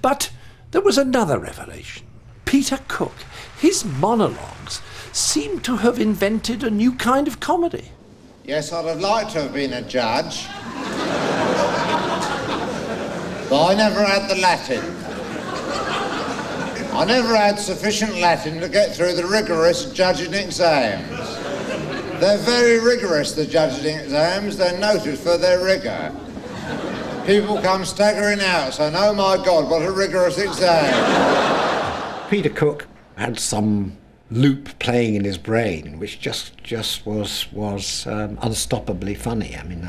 But there was another revelation. Peter Cook, his monologues seemed to have invented a new kind of comedy. Yes, I'd have liked to have been a judge. But I never had the Latin. I never had sufficient Latin to get through the rigorous judging exams. They're very rigorous, the judging exams. They're noted for their rigour. People come staggering out saying, oh my God, what a rigorous exam. Peter Cook had some loop playing in his brain, which just was unstoppably funny. I mean,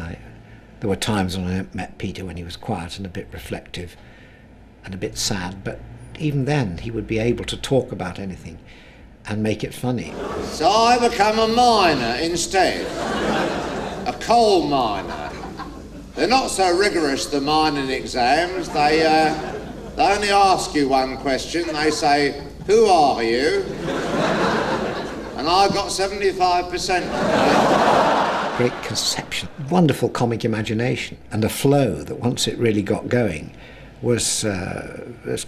there were times when I met Peter when he was quiet and a bit reflective and a bit sad, but even then he would be able to talk about anything and make it funny. So I become a miner instead, a coal miner. They're not so rigorous, the mining exams. They only ask you one question. They say, who are you? And I got 75%. Great conception, wonderful comic imagination, and a flow that once it really got going was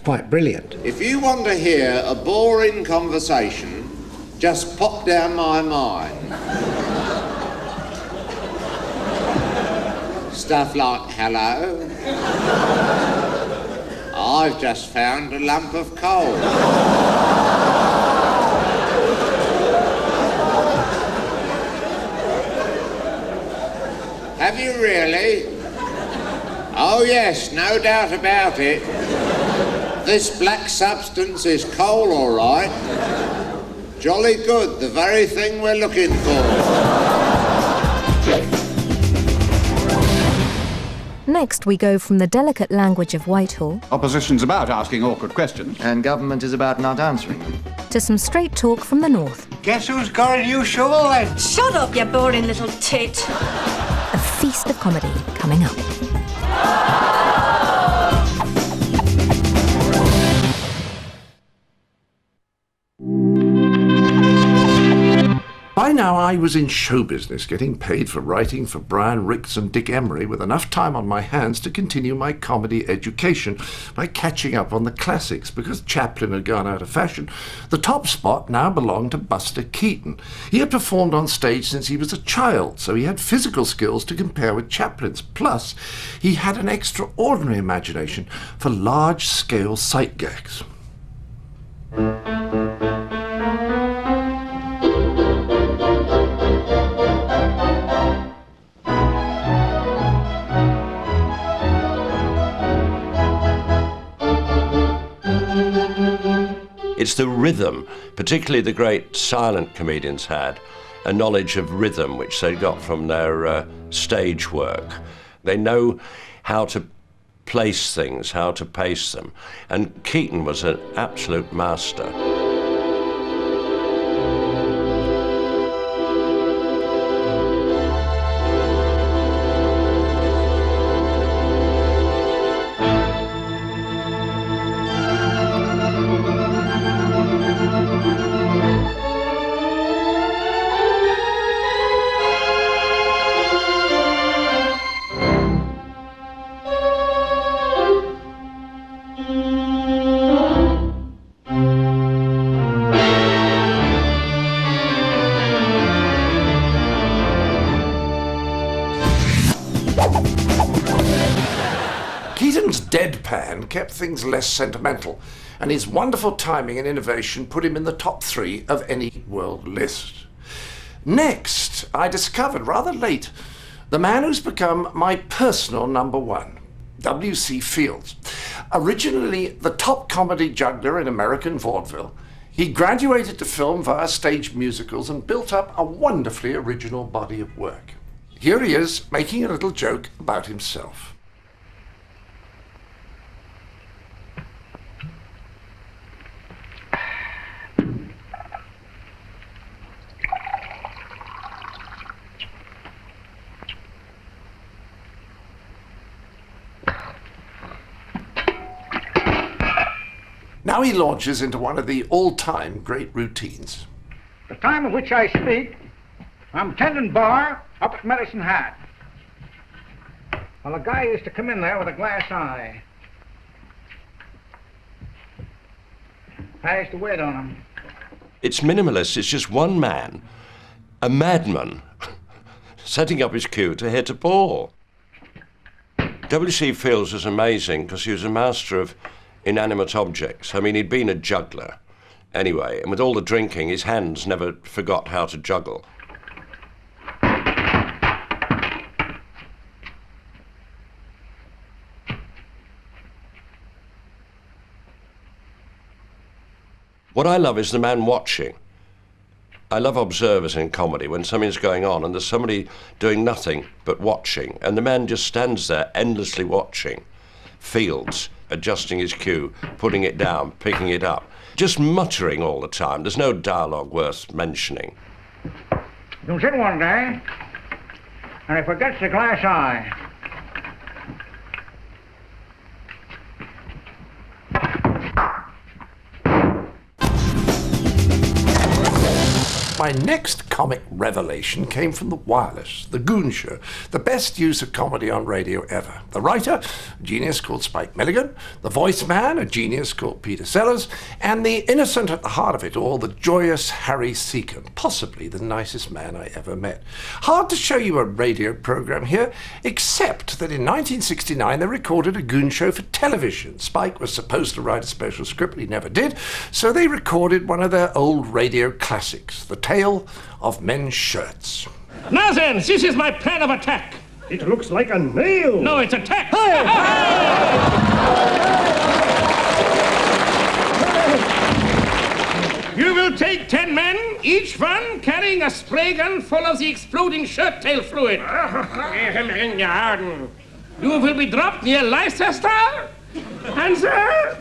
quite brilliant. If you want to hear a boring conversation, just pop down my mine. Stuff like, hello, I've just found a lump of coal. Have you really? Oh yes, no doubt about it. This black substance is coal, all right. Jolly good, the very thing we're looking for. Next, we go from the delicate language of Whitehall... Opposition's about asking awkward questions. And government is about not answering them. ...to some straight talk from the north. Guess who's got a new shovel then? Shut up, you boring little tit. A feast of comedy coming up. By now I was in show business, getting paid for writing for Brian Ricks and Dick Emery, with enough time on my hands to continue my comedy education by catching up on the classics. Because Chaplin had gone out of fashion, the top spot now belonged to Buster Keaton. He had performed on stage since he was a child, so he had physical skills to compare with Chaplin's. Plus, he had an extraordinary imagination for large-scale sight gags. It's the rhythm, particularly the great silent comedians had, a knowledge of rhythm which they got from their stage work. They know how to place things, how to pace them, and Keaton was an absolute master. Keaton's deadpan kept things less sentimental, and his wonderful timing and innovation put him in the top 3 of any world list. Next, I discovered rather late the man who's become my personal number 1, W.C. Fields. Originally the top comedy juggler in American vaudeville, he graduated to film via stage musicals and built up a wonderfully original body of work. Here he is, making a little joke about himself. Now he launches into one of the all-time great routines. The time of which I speak, I'm tending bar up at Medicine Hat. Well, a guy used to come in there with a glass eye. Pass the wet on them. It's minimalist. It's just one man, a madman, setting up his cue to hit a ball. W.C. Fields was amazing because he was a master of inanimate objects. I mean, he'd been a juggler anyway, and with all the drinking, his hands never forgot how to juggle. What I love is the man watching. I love observers in comedy when something's going on and there's somebody doing nothing but watching, and the man just stands there endlessly watching. Fields, adjusting his cue, putting it down, picking it up, just muttering all the time. There's no dialogue worth mentioning. He was in one day, and he forgets the glass eye. My next comic revelation came from The Wireless, The Goon Show, the best use of comedy on radio ever. The writer, a genius called Spike Milligan, the voice man, a genius called Peter Sellers, and the innocent at the heart of it all, the joyous Harry Seacon, possibly the nicest man I ever met. Hard to show you a radio program here, except that in 1969 they recorded a Goon Show for television. Spike was supposed to write a special script, but he never did, so they recorded one of their old radio classics, The Tale of Men's Shirts. Now then, this is my plan of attack. It looks like a nail. No, it's attack. You will take 10 men, each one carrying a spray gun full of the exploding shirt-tail fluid. You will be dropped near Leicester, and sir,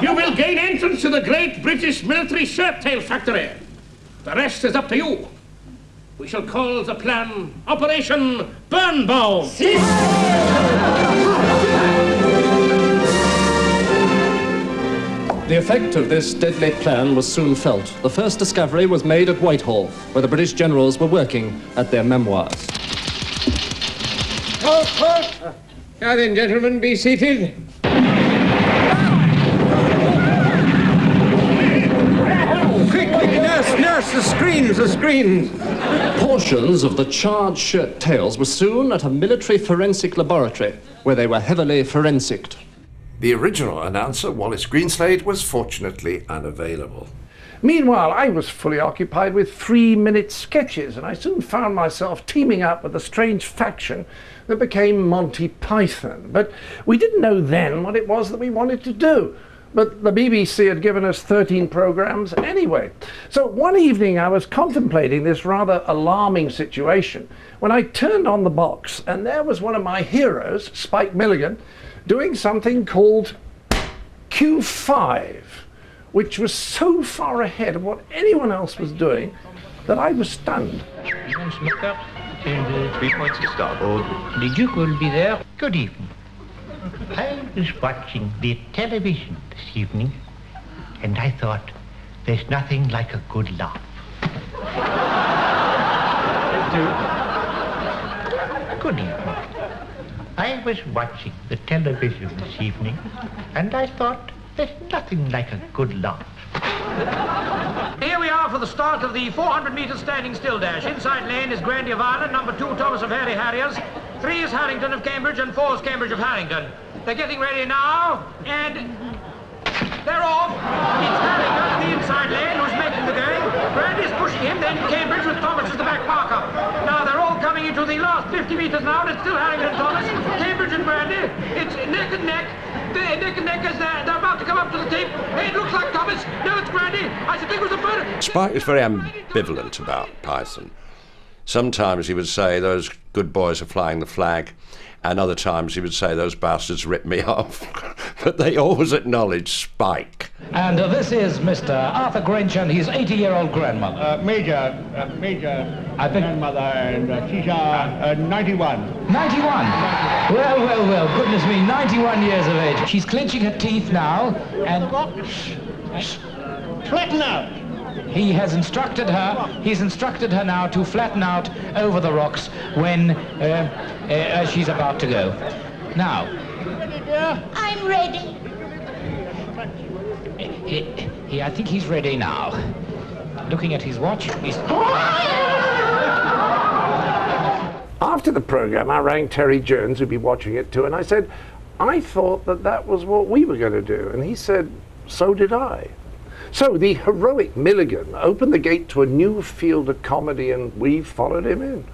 you will gain entrance to the great British military shirt-tail factory. The rest is up to you. We shall call the plan Operation Burnbaum. The effect of this deadly plan was soon felt. The first discovery was made at Whitehall, where the British generals were working at their memoirs. Now then, gentlemen, be seated. Nurse, the screens. Portions of the charred shirt tails were soon at a military forensic laboratory, where they were heavily forensiced. The original announcer, Wallace Greenslade, was fortunately unavailable. Meanwhile, I was fully occupied with 3-minute sketches, and I soon found myself teaming up with a strange faction that became Monty Python. But we didn't know then what it was that we wanted to do. But the BBC had given us 13 programs anyway. So one evening I was contemplating this rather alarming situation when I turned on the box, and there was one of my heroes, Spike Milligan, doing something called Q5, which was so far ahead of what anyone else was doing that I was stunned. 3 points to starboard. The Duke will be there. Good evening. I was watching the television this evening, and I thought, there's nothing like a good laugh. Good evening. I was watching the television this evening, and I thought, there's nothing like a good laugh. Here we are for the start of the 400-meter standing still dash. Inside lane is Grandy of Ireland, number 2, Thomas of Harry Harriers, 3 is Harrington of Cambridge, and 4 is Cambridge of Harrington. They're getting ready now, and they're off. It's Harrington, the inside lane, who's making the going. Grandy's pushing him, then Cambridge with Thomas as the back marker. Now they're all coming into the last 50 meters now, and it's still Harrington and Thomas, Cambridge and Grandy. It's neck and neck. They're neck and neck as they're about to come up to the tape. Hey, it looks like Thomas. No, it's Grandy. I think it was a bird. Spike was very ambivalent about Python. Sometimes he would say, those good boys are flying the flag, and other times he would say, those bastards ripped me off. But they always acknowledged Spike. And this is Mr. Arthur Grinch and his 80-year-old grandmother. Major grandmother, and she's 91. 91? Well, goodness me, 91 years of age. She's clenching her teeth now, and... Flatten out. He's instructed her now to flatten out over the rocks when she's about to go. Now. I'm ready. I think he's ready now. Looking at his watch, he's... After the programme, I rang Terry Jones, who'd be watching it too, and I said, I thought that was what we were going to do. And he said, so did I. So the heroic Milligan opened the gate to a new field of comedy, and we followed him in.